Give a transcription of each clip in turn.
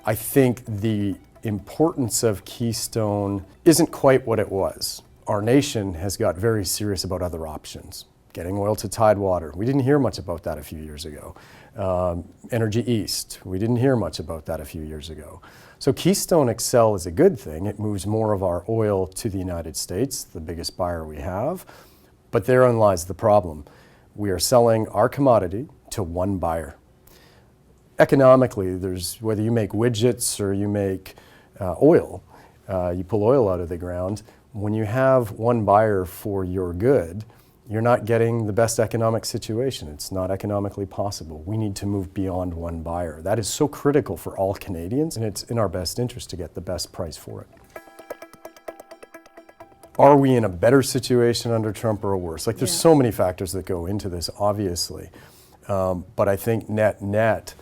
I think the importance of Keystone isn't quite what it was. Our nation has got very serious about other options. Getting oil to Tidewater, we didn't hear much about that a few years ago. Energy East, we didn't hear much about that a few years ago. So Keystone XL is a good thing. It moves more of our oil to the United States, the biggest buyer we have. But therein lies the problem. We are selling our commodity to one buyer. Economically, whether you make widgets or you make oil, you pull oil out of the ground, when you have one buyer for your good, you're not getting the best economic situation. It's not economically possible. We need to move beyond one buyer. That is so critical for all Canadians, and it's in our best interest to get the best price for it. Are we in a better situation under Trump or worse? Like, there's so many factors that go into this, obviously. But I think net,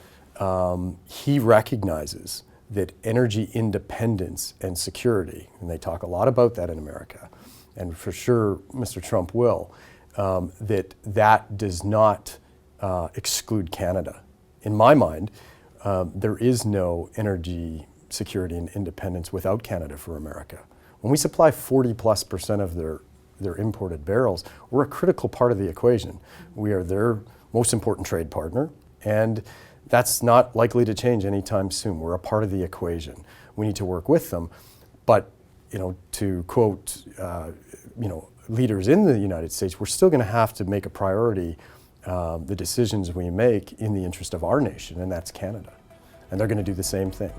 he recognizes that energy independence and security, and they talk a lot about that in America, and for sure Mr. Trump will, that does not exclude Canada. In my mind, there is no energy security and independence without Canada for America. When we supply 40+% of their imported barrels, we're a critical part of the equation. We are their most important trade partner, and that's not likely to change anytime soon. We're a part of the equation. We need to work with them, but to quote leaders in the United States, we're still going to have to make a priority the decisions we make in the interest of our nation, and that's Canada. And they're going to do the same thing.